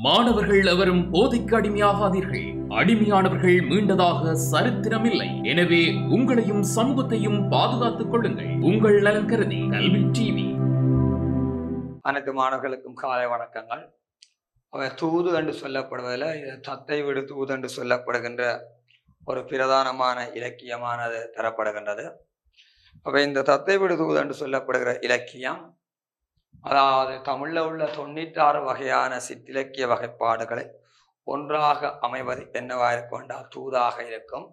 மாணவர்கள் எவரும் போதைக்கு அடிமையாகாதீர்கள். அடிமையானவர்கள் மீண்டதாக சரித்திரமில்லை. எனவே உங்களையும் சமூகத்தையும் பாதுகாத்துக் கொள்ளுங்கள். உங்கள் நலன் கருதி கல்வி டிவி. அனைத்து மாணவர்களுக்கும் காலை வணக்கங்கள். தூது என்று சொல்லப்படுவதில் தத்தை விடு தூது என்று சொல்லப்படுகின்ற ஒரு பிரதானமான இலக்கியமானது தரப்படுகின்றது. இந்த தத்தை விடு தூது என்று சொல்லப்படுகிற இலக்கியம், அதாவது தமிழில் உள்ள 96 வகையான சிற்றிலக்கிய வகைப்பாடுகளை ஒன்றாக அமைவது என்னவாக இருக்கும் என்றால் தூதாக இருக்கும்.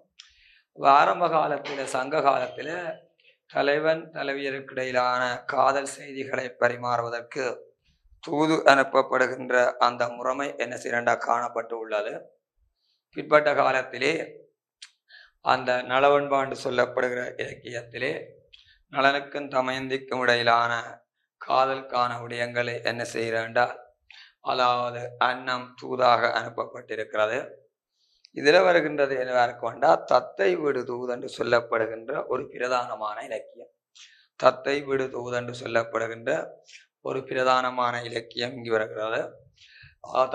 ஆரம்ப காலத்தில், சங்க காலத்தில் தலைவன் தலைவியருக்கு இடையிலான காதல் செய்திகளை பரிமாறுவதற்கு தூது அனுப்பப்படுகின்ற அந்த முறைமை என்ன சிறண்டாக காணப்பட்டு உள்ளது. பிற்பட்ட காலத்திலே அந்த நலவன்பாண்டு சொல்லப்படுகிற இலக்கியத்திலே நலனுக்கும் தமயந்திக்கும் இடையிலான காதலுக்கான விடயங்களை என்ன செய்கிறாண்டால், அதாவது அன்னம் தூதாக அனுப்பப்பட்டிருக்கிறது. இதில் வருகின்றது என்னவா இருக்கும்டா, தத்தை விடு தூது என்று சொல்லப்படுகின்ற ஒரு பிரதானமான இலக்கியம். தத்தை விடு தூது என்று சொல்லப்படுகின்ற ஒரு பிரதானமான இலக்கியம் இங்கு வருகிறது.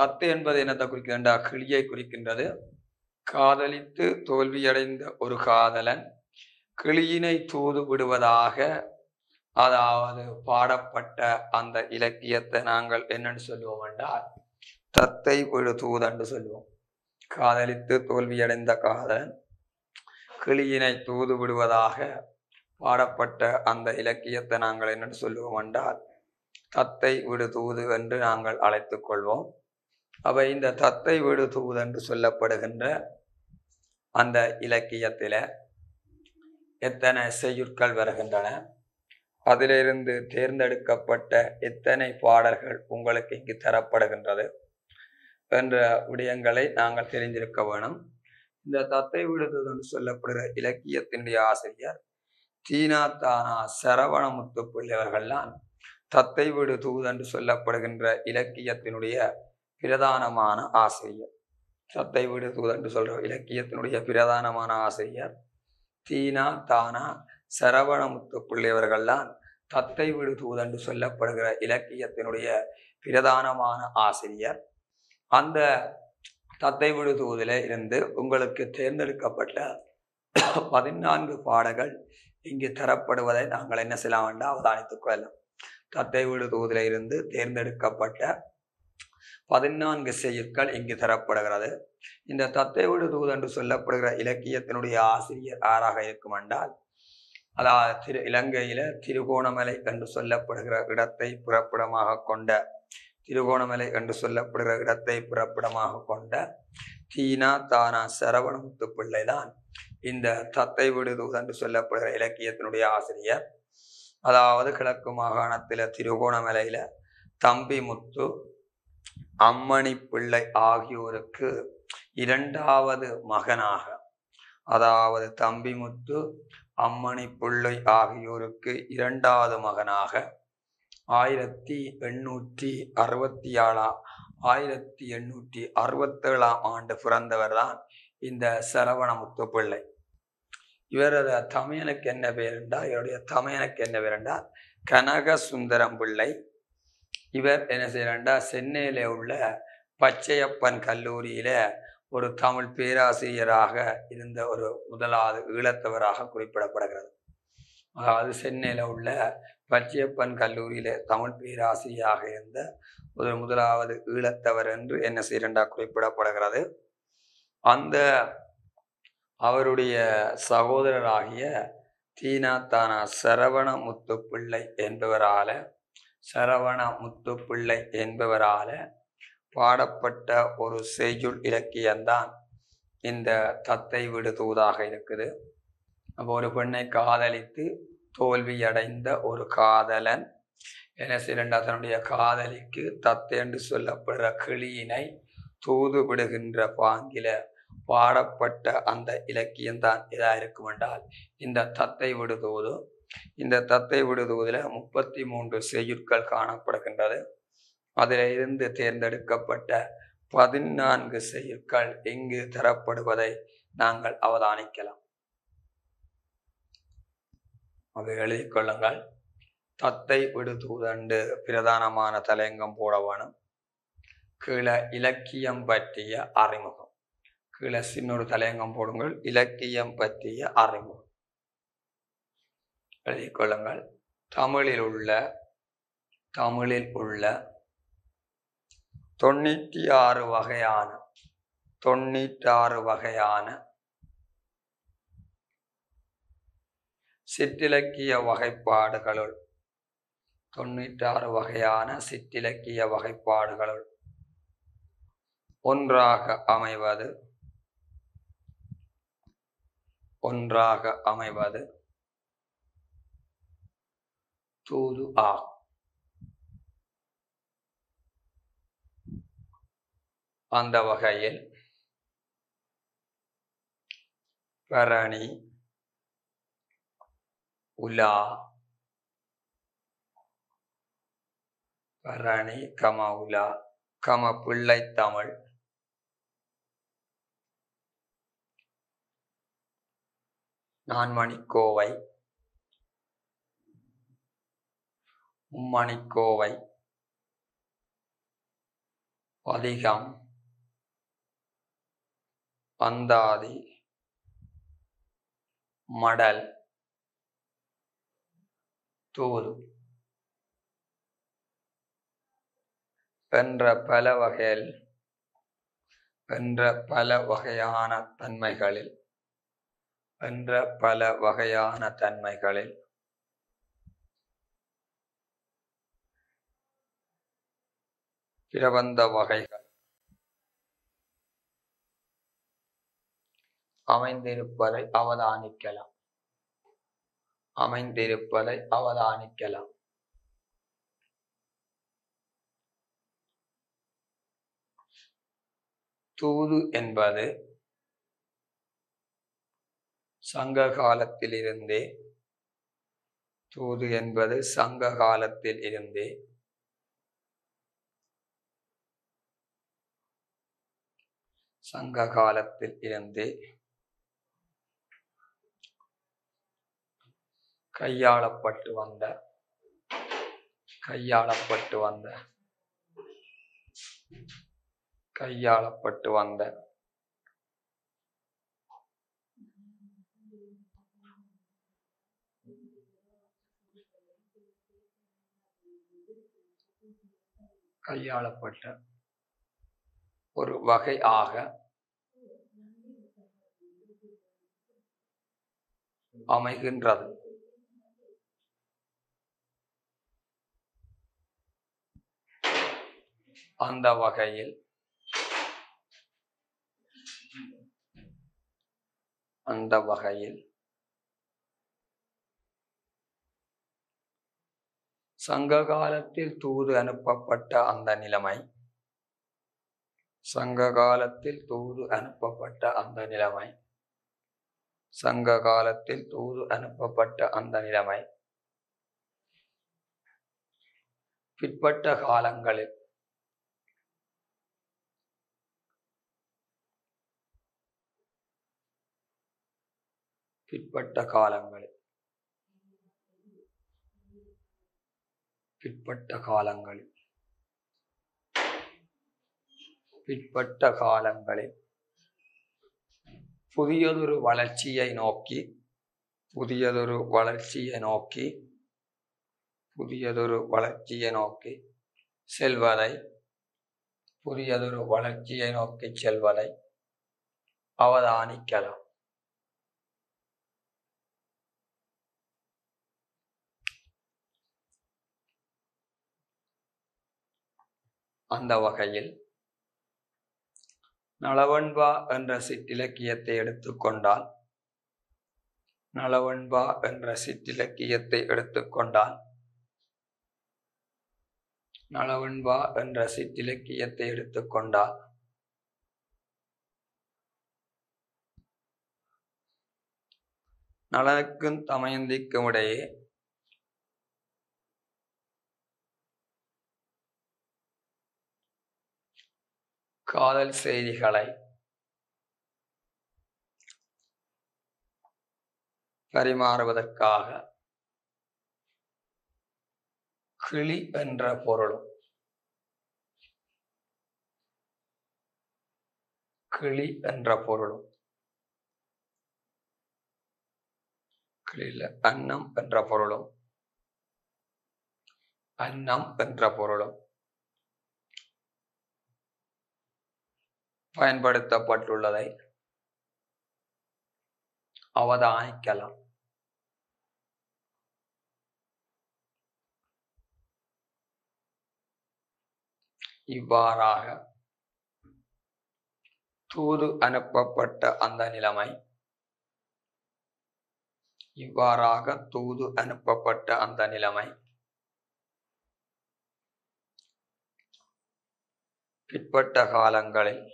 தத்தை என்பது என்னத்தை குறிக்கின்றா, கிளியை குறிக்கின்றது. காதலித்து தோல்வியடைந்த ஒரு காதலன் கிளியினை தூது விடுவதாக, அதாவது பாடப்பட்ட அந்த இலக்கியத்தை நாங்கள் என்னன்னு சொல்லுவோம் என்றால் தத்தை விடு தூது என்று சொல்லுவோம். காதலித்து தோல்வியடைந்த காதலன் கிளியினை தூது விடுவதாக பாடப்பட்ட அந்த இலக்கியத்தை நாங்கள் என்னன்னு சொல்லுவோம் என்றால் தத்தை விடு தூது என்று நாங்கள் அழைத்து கொள்வோம். அவை இந்த தத்தை விடு தூது என்று சொல்லப்படுகின்ற அந்த இலக்கியத்தில எத்தனை செய்யுட்கள் வருகின்றன, அதிலிருந்து தேர்ந்தெடுக்கப்பட்ட எத்தனை பாடல்கள் உங்களுக்கு இங்கு தரப்படுகின்றது என்ற விடயங்களை நாங்கள் தெரிந்திருக்க வேணும். இந்த தத்தை விடு தூது என்று சொல்லப்படுகிற இலக்கியத்தினுடைய ஆசிரியர் தீனா தானா சரவணமுத்து பிள்ளைவர்கள்தான் தத்தை விடு தூது என்று சொல்லப்படுகின்ற இலக்கியத்தினுடைய பிரதானமான ஆசிரியர். தத்தை விடு தூது என்று சொல்ற இலக்கியத்தினுடைய பிரதானமான ஆசிரியர் தீனா தானா சரவணமுத்து பிள்ளைவர்கள்தான் தத்தை விடு தூது என்று சொல்லப்படுகிற இலக்கியத்தினுடைய பிரதானமான ஆசிரியர். அந்த தத்தை விடு தூதில இருந்து உங்களுக்கு தேர்ந்தெடுக்கப்பட்ட 14 பாடல்கள் இங்கு தரப்படுவதை நாங்கள் என்ன செய்யலாம் என்று அவதானித்துக் கொள்ளலாம். தத்தை விடு தூதில இருந்து தேர்ந்தெடுக்கப்பட்ட 14 செய்யுட்கள் இங்கு தரப்படுகிறது. இந்த தத்தை விடு தூது என்று சொல்லப்படுகிற இலக்கியத்தினுடைய ஆசிரியர் யாராக இருக்கும் என்றால், அதாவது இலங்கையில திருகோணமலை என்று சொல்லப்படுகிற இடத்தை புறப்படமாக கொண்ட திருகோணமலை என்று சொல்லப்படுகிற இடத்தை புறப்படமாக கொண்ட தீனா தானா சரவணமுத்து பிள்ளைதான் இந்த தத்தை விடு தூது என்று சொல்லப்படுகிற இலக்கியத்தினுடைய ஆசிரியர். அதாவது கிழக்கு மாகாணத்தில திருகோணமலையில தம்பிமுத்து, அம்மணி பிள்ளை ஆகியோருக்கு 2வது மகனாக, அதாவது தம்பிமுத்து, அம்மணி பிள்ளை ஆகியோருக்கு 2வது மகனாக 1867 ஆண்டு பிறந்தவர் தான் இந்த சரவணமுத்து பிள்ளை. இவரது தமையனுக்கு என்ன பேர் என்றால், இவருடைய தமையனுக்கு என்ன பேர் என்றால் கனக சுந்தரம் பிள்ளை. இவர் என்ன செய்யறா, சென்னையில உள்ள பச்சையப்பன் கல்லூரியில ஒரு தமிழ் பேராசிரியராக இருந்த ஒரு முதலாவது ஈழத்தவராக குறிப்பிடப்படுகிறது. அதாவது சென்னையில உள்ள பச்சையப்பன் கல்லூரியில தமிழ் பேராசிரியராக இருந்த ஒரு முதலாவது ஈழத்தவர் என்று என்ன செய்யறா குறிப்பிடப்படுகிறது. அந்த அவருடைய சகோதரராகிய தீனா தானா சரவணமுத்து பிள்ளை என்பவரால பாடப்பட்ட ஒரு செய்யுள் இலக்கியம்தான் இந்த தத்தை விடு தூதாக இருக்குது. அப்போ ஒரு பெண்ணை காதலித்து தோல்வியடைந்த ஒரு காதலன் என்ன செய்யறா, தன்னுடைய காதலிக்கு தத்தை என்று சொல்லப்படுற கிளியினை தூது விடுகின்ற பாங்கில பாடப்பட்ட அந்த இலக்கியம்தான் இதா இருக்கும் என்றால் இந்த தத்தை விடு தூது. இந்த தத்தை விடு தூதுல 33 செய்யுட்கள் காணப்படுகின்றது. அதில் இருந்து தேர்ந்தெடுக்கப்பட்ட 14 செய்யுட்கள் இங்கு தரப்படுவதை நாங்கள் அவதானிக்கலாம். அதை எழுதி கொள்ளுங்கள். தத்தை விடு தூதண்டு பிரதானமான தலையங்கம் போட வேணும். கீழே இலக்கியம் பற்றிய அறிமுகம். கீழே சின்னொரு தலையங்கம் போடுங்கள். இலக்கியம் பற்றிய அறிமுகம் எழுதிக் கொள்ளுங்கள். தமிழில் உள்ள 96 வகையான சிற்றிலக்கிய வகைப்பாடுகளுள் 96 வகையான சிற்றிலக்கிய வகைப்பாடுகளுள் ஒன்றாக அமைவது தூது ஆகும். அந்த வகையில் பரணி, உலா, பரணி உலா பிள்ளைத்தமிழ், நான்மணிக்கோவை, மும்மணிக்கோவை, பதிகம், அந்தாதி, மடல், தூது என்ற பல வகையான தன்மைகளில் பிரபந்த வகைகள் அமைந்திருப்பதை அவதானிக்கலாம். தூது என்பது சங்க காலத்தில் இருந்தே கையாளப்பட்டு வந்த ஒரு வகை ஆக அமைகின்றது. அந்த வகையில் சங்க காலத்தில் தூது அனுப்பப்பட்ட அந்த நிலைமை பிற்பட்ட காலங்களில் புதியதொரு வளர்ச்சியை நோக்கி செல்வதை அவதானிக்கலாம். அந்த வகையில் நளவன்பா என்ற சிற்றிலக்கியத்தை எடுத்துக்கொண்டால் நளனுக்கும் தமயந்திக்கும் இடையே காதல் செய்திகளை பரிமாறுவதற்காக கிளி என்ற பொருளும் கிளி என்ற பொருளும், கிளியில அன்னம் என்ற பொருளும், அன்னம் என்ற பொருளும் பயன்படுத்தப்பட்டுள்ளதை அவதானிக்கலாம். இவ்வாறாக தூது அனுப்பப்பட்ட அந்த நிலைமை, இவ்வாறாக தூது அனுப்பப்பட்ட அந்த நிலைமை பிற்பட்ட காலங்களில்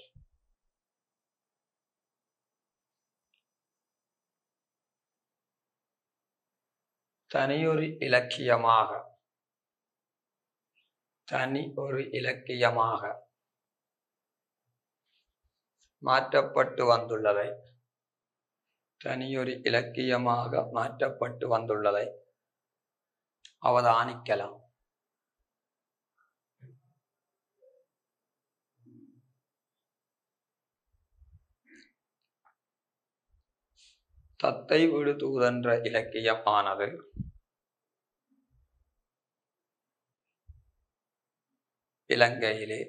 தனி ஒரு இலக்கியமாக மாற்றப்பட்டு வந்துள்ளதை, தனியொரு இலக்கியமாக மாற்றப்பட்டு வந்துள்ளதை அவதானிக்கலாம். தத்தை விடு தூதென்ற இலக்கியமானது இலங்கையிலே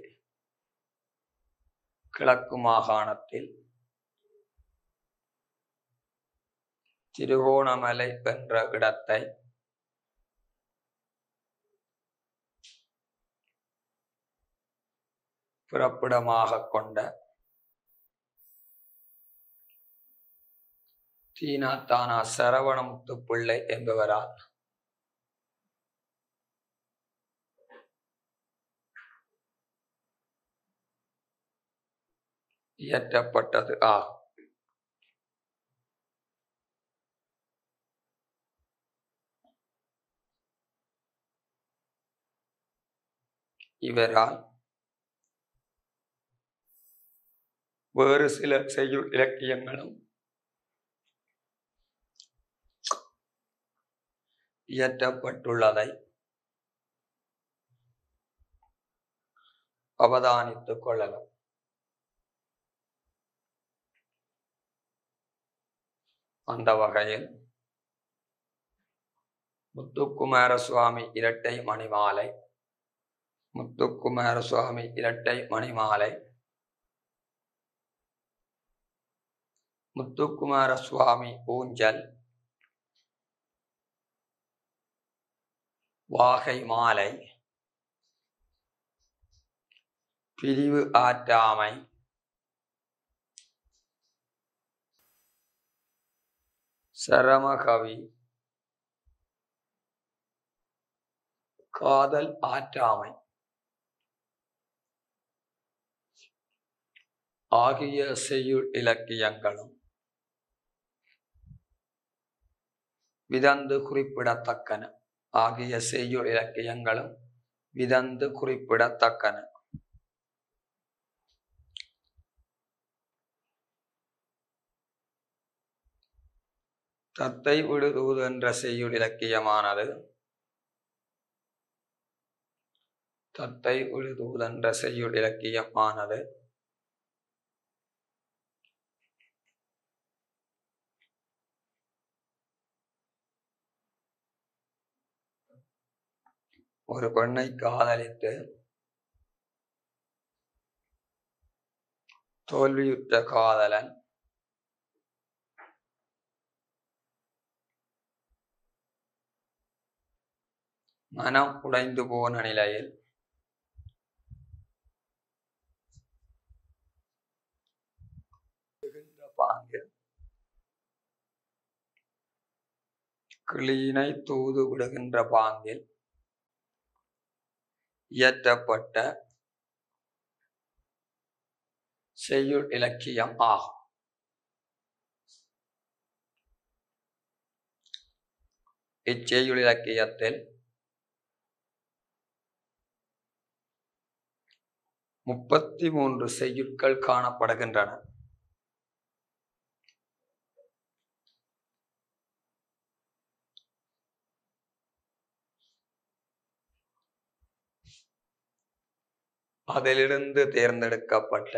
கிழக்கு மாகாணத்தில் திருகோணமலை என்ற இடத்தை பிறப்பிடமாக கொண்ட தீனாத்தானா சரவணமுத்து பிள்ளை என்பவரால் இயற்றப்பட்டது ஆகும். இவரால் வேறு சில செய்யுள் இலக்கியங்களும் இயற்றப்பட்டுள்ளதை அவதானித்துக் கொள்ளலாம். அந்த வகையில் முத்துக்குமார சுவாமி இரட்டை மணிமாலை, முத்துக்குமார சுவாமி இரட்டை மணிமாலை, முத்துக்குமார சுவாமி ஊஞ்சல், வாகை மாலை, பிரிவு ஆற்றாமை, சரமகவி, காதல் ஆற்றாமை ஆகிய செய்யுள் இலக்கியங்களும் விதந்து குறிப்பிடத்தக்கன. ஆகிய செய்யுள் இலக்கியங்களும் விதந்து குறிப்பிடத்தக்கன. தத்தை விடுதூது என்ற செய்யுள் இலக்கியமானது, தத்தை விடுதூது என்ற செய்யுள் இலக்கியமானது ஒரு பெண்ணை காதலித்து தோல்வியுற்ற காதலன் மனம் உடைந்து போன நிலையில் பாங்கில் கிளியினை தூது விடுகின்ற பாங்கில் இயற்றப்பட்ட செய்யுள் இலக்கியம் ஆகும். இச்செய்யுள் இலக்கியத்தில் 33 செய்யுட்கள் காணப்படுகின்றன. அதிலிருந்து தேர்ந்தெடுக்கப்பட்ட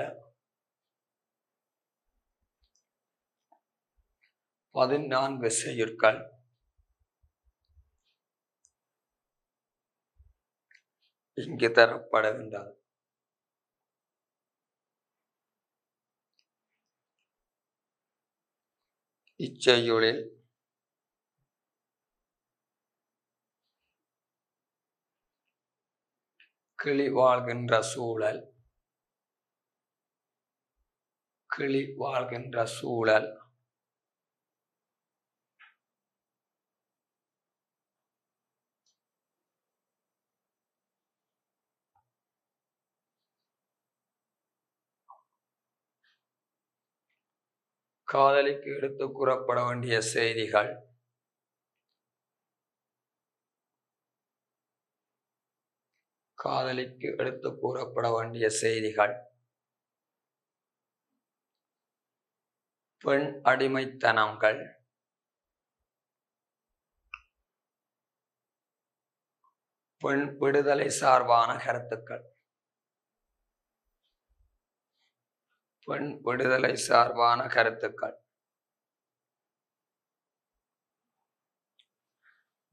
14 செய்யுட்கள் இங்கு தரப்படுகின்றது. இச்செய்யுளில் கிளி வாழ்கின்ற சூழல், கிளி வாழ்கின்ற சூழல் காதலிக்கு எடுத்து கூறப்பட வேண்டிய செய்திகள், காதலிக்கு எடுத்து கூறப்பட வேண்டிய செய்திகள், பெண் அடிமைத்தனங்கள், பெண் விடுதலை சார்பான கருத்துக்கள், பெண் விடுதலை சார்பான கருத்துக்கள்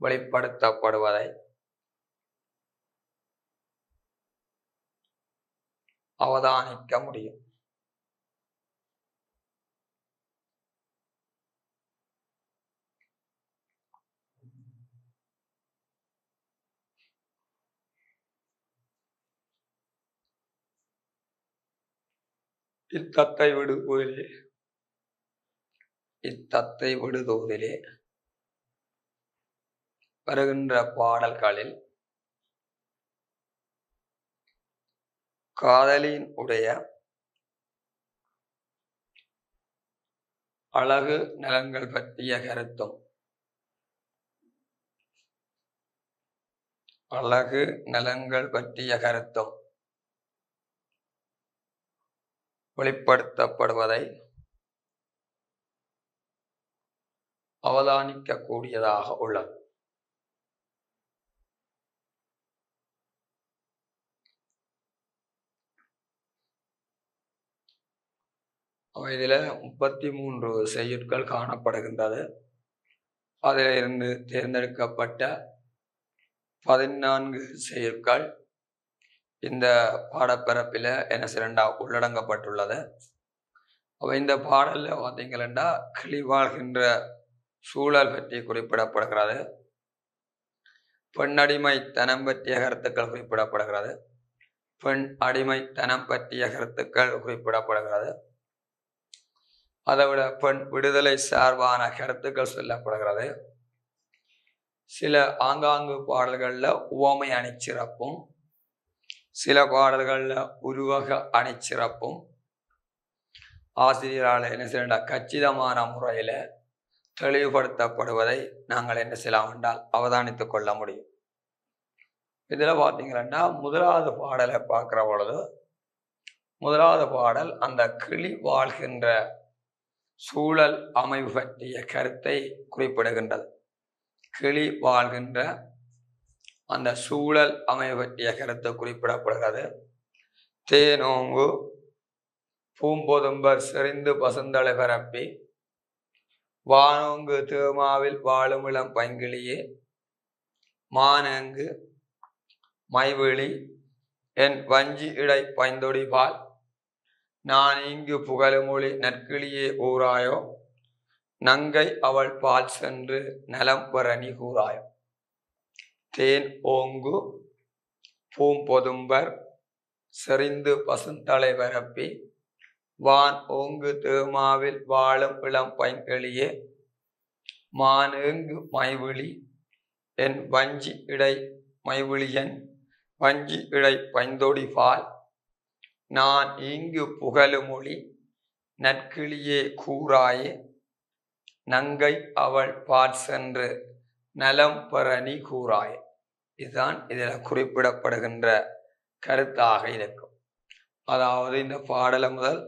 வெளிப்படுத்தப்படுவதை அவதானிக்க முடியும். இத்தத்தை விடுதோதிலே வருகின்ற பாடல்களில் காதலின் உடைய அழகு நலன்கள் பற்றிய கருத்தும், அழகு நலன்கள் பற்றிய கருத்தும் வெளிப்படுத்தப்படுவதை அவதானிக்க கூடியதாக உள்ளது. இதில் 33 செய்யுட்கள் காணப்படுகின்றது. அதிலிருந்து தேர்ந்தெடுக்கப்பட்ட 14 செய்யுட்கள் இந்த பாடப்பரப்பில் என்ன சிறண்டா உள்ளடங்கப்பட்டுள்ளது. இந்த பாடல்ல பார்த்தீங்கன்னா கிளி வாழ்கின்ற சூழல் பற்றி குறிப்பிடப்படுகிறது, பெண் அடிமைத்தனம் பற்றிய கருத்துக்கள் குறிப்பிடப்படுகிறது, பெண் அடிமைத்தனம் பற்றிய கருத்துக்கள் குறிப்பிடப்படுகிறது. அதைவிட பெண் விடுதலை சார்பான கருத்துக்கள் சொல்லப்படுகிறது. சில ஆங்காங்கு பாடல்கள்ல உவமை அணிச்சிறப்பும், சில பாடல்கள்ல உருவக அணிச்சிறப்பும் ஆசிரியரால் என்ன செய்ய கச்சிதமான முறையில தெளிவுபடுத்தப்படுவதை நாங்கள் என்ன செய்யலாம் என்றால் அவதானித்துக் கொள்ள முடியும். இதுல பார்த்தீங்கன்னா முதலாவது பாடலை பார்க்கிற பொழுது, முதலாவது பாடல் அந்த கிளி வாழ்கின்ற சூழல் அமைவு பற்றிய கருத்தை குறிப்பிடுகின்றது. கிளி வாழ்கின்ற அந்த சூழல் அமைவு பற்றிய கருத்து குறிப்பிடப்படுகிறது. தேனோங்கு பூம்பொதும்பர் செறிந்து பசுந்தலை பரப்பி வானோங்கு தேமாவில் வாழும் இளம் பைங்கிளியே மானங்கு மைவிழி என் வஞ்சி இடை பைந்தொடிபால் நான் இங்கு புகழுமொழி நற்கிளியே ஊராயோ நங்கை அவள் பால் சென்று நலம் பெறனி கூறாயோ. தேன் ஓங்கு பூம்பொதும்பர் செறிந்து பசுந்தலை பரப்பி வான் ஓங்கு தேமாவில் வாழும் இளம் பைங்கிளியே மானேங்கு மைவிழி என் வஞ்சி இடை மைவிழியன் வஞ்சி இடை பைந்தொடிபால் நான் இங்கு புகழுமொழி நற்கிளியே கூறாயே நங்கை அவள் பால் சென்று நலம் பெறனி கூறாயே. இதுதான் இதில் குறிப்பிடப்படுகின்ற கருத்தாக இருக்கும். அதாவது இந்த பாடலை முதல்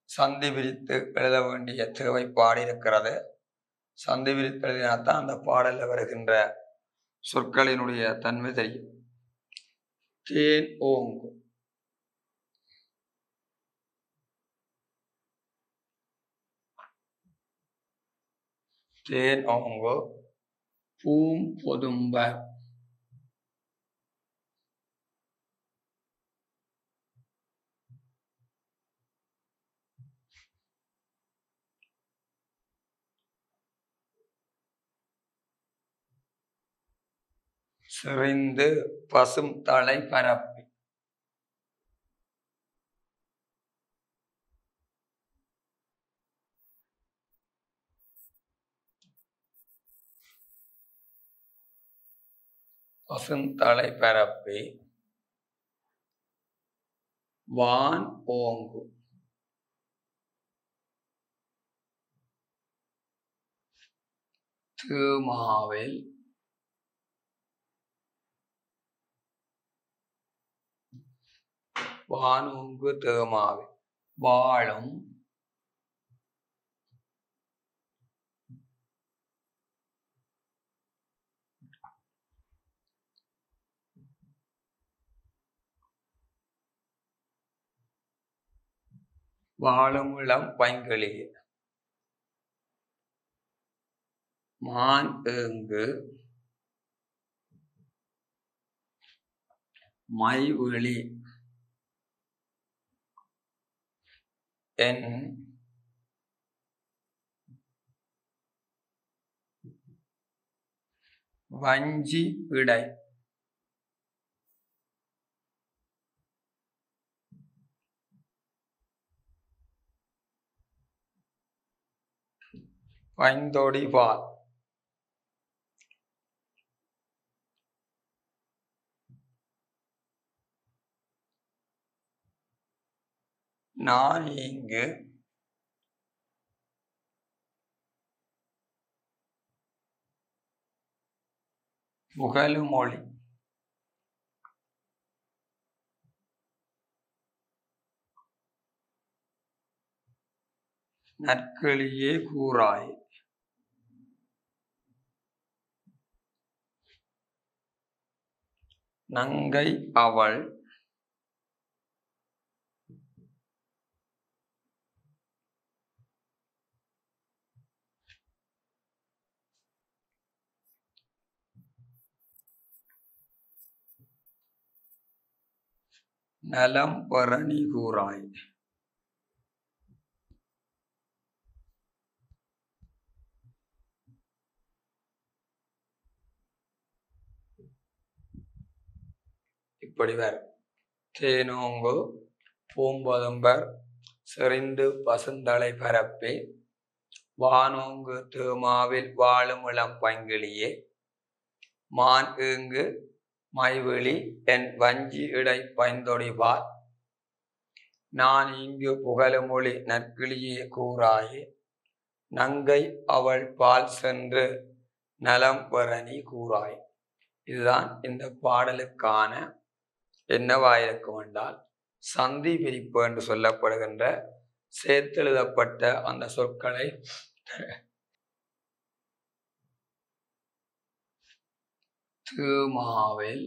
சந்தி விரித்து எழுத வேண்டிய தேவைப்பாடு இருக்கிறது. சந்தி விரித்து எழுதினால்தான் அந்த பாடலில் வருகின்ற சொற்களினுடைய தன்மை தெரியும். தேன் ஓங்கு தேன் ஓங்கு பூம் பொதும்பர் செறிந்து பசும் தலை பரப்பி பசுந்தலை பரப்பி வான் ஓங்கு தீமாவில் வானோங்கு தேமாவில் வாழும் வாழும் இளம் பைங்கிளியே மான் ஏங்கு மைவிழி என் வஞ்சி விடை பைந்தொடி வால் நான் இங்கு புகழுமொழி நற்கிளியே கூறாய் நங்கை அவள் நலம் பரணி கூறாய் இப்படி வரும். தேனோங்கு பூம்பதும்பர் செறிந்து பசுந்தலை பரப்பி வானோங்கு தேமாவில் வாழும் இளம் பைங்கிளியே மான் ஏங்கு மைவிழி என் வஞ்சி இடை பைந்தொடிவார் நான் இங்கு புகழுமொழி நற்கிளியே கூறாயே நங்கை அவள் பால் சென்று நலம் பெறனி கூறாய். இதுதான் இந்த பாடலுக்கான என்னவாயிருக்கும் என்றால் சந்தி பிரிப்பு என்று சொல்லப்படுகின்ற சேர்த்தெழுதப்பட்ட அந்த சொற்களை தீமாவில்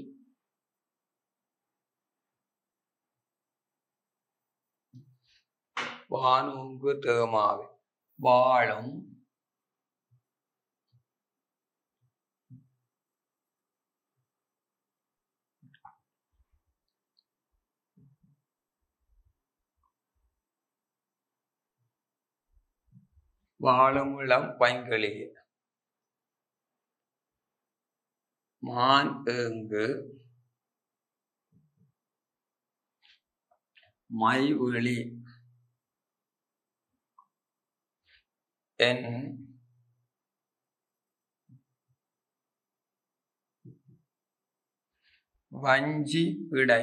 வானோங்கு தேமாவில் வாழும் வாழும் இளம் பைங்கிளியே மான் ஏங்கு மைவிழி என் வஞ்சி விடை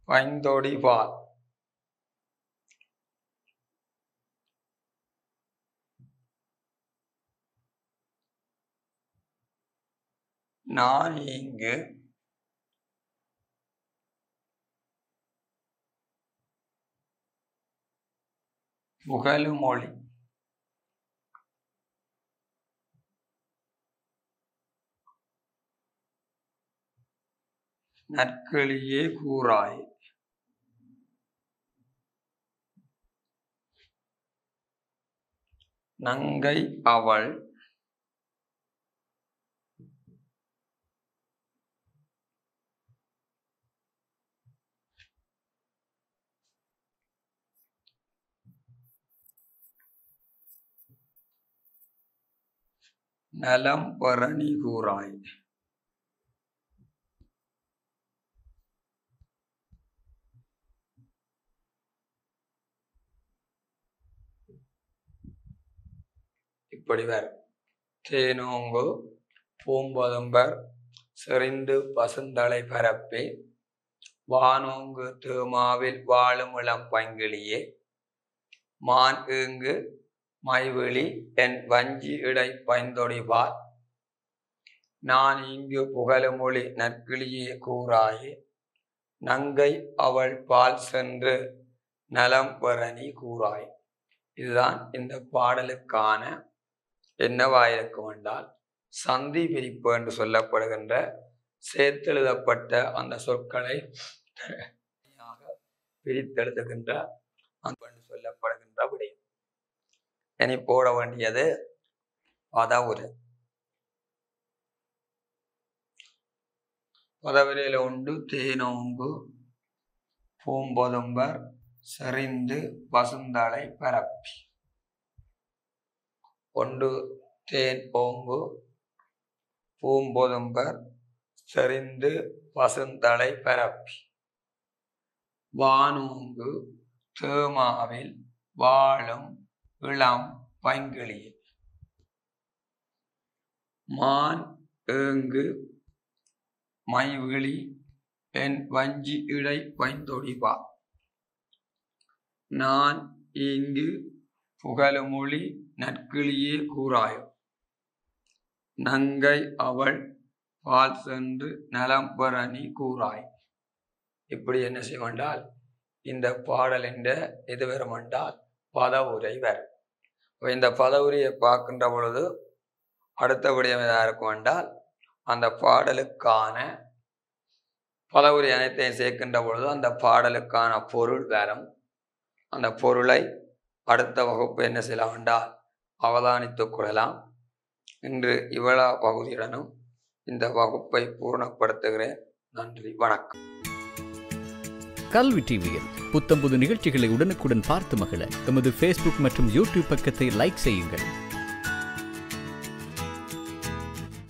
பைந்தொடி வால் நான் இங்கு புகழுமொழி நற்கிளியே கூறாய். நங்கை அவள் நலம் பரணி கூறாய். இப்படி வரும். தேனோங்கு பூம்பதும்பர் செறிந்து பசுந்தலை பரப்பே வானோங்கு தேமாவில் வாழும் இளம் பைங்கிளியே மான் ஈங்கு மைவிழி என் வஞ்சி இடை பைந்தொடிவார் நான் இங்கு புகழுமொழி நற்கிளியே கூறாயே நங்கை அவள் பால் சென்று நலம் பெறனி கூறாய். இதுதான் இந்த பாடலுக்கான என்னவாயிருக்கும் என்றால் சந்தி பிரிப்பு என்று சொல்லப்படுகின்ற சேர்த்தெழுதப்பட்ட அந்த சொற்களை பிரித்தெழுதுகின்ற என்று சொல்லப்படுகின்ற விடயம். இனி போட வேண்டியது பதவுரை. பதவுரையில உண்டு தேனோங்கு பூம்பொதும்பர் செறிந்து பசுந்தலை பரப்பி. ஒன்று தேன் ஓங்கு பூம்பொதும்பர் செறிந்து பசுந்தலை பரப்பி வானோங்கு தேமாவில் வாழும் இளம் பைங்கிளியே மான் ஏங்கு மைவிழி என் வஞ்சி இடை பைந்தொடிவா நான் இங்கு புகழுமொழி நற்கிளியே கூறாயோ நங்கை அவள் பால் சென்று நலம் பெறனி கூறாய். இப்படி என்ன செய்வென்றால் இந்த பாடலின் எது வரும் என்றால் பதவுரை வரும். இந்த பதவுரையை பார்க்கின்ற பொழுது அடுத்தபடியாக எதாக இருக்கும் என்றால் அந்த பாடலுக்கான பதவுரை அனைத்தையும் சேர்க்கின்ற பொழுது அந்த பாடலுக்கான பொருள் வரும். அந்த பொருளை அடுத்த வகுப்பு என்ன செய்யலாம் என்றால் அவதானித்துக் கொள்ளலாம். இன்று இவ்வளவு பகுதியுடனும் இந்த வகுப்பை பூர்ணப்படுத்துகிறேன். நன்றி, வணக்கம். கல்வி டிவியில் புத்தம்புது நிகழ்ச்சிகளை உடனுக்குடன் பார்த்து மகிழ எமது ஃபேஸ்புக் மற்றும் யூடியூப் பக்கத்தை லைக் செய்யுங்கள்.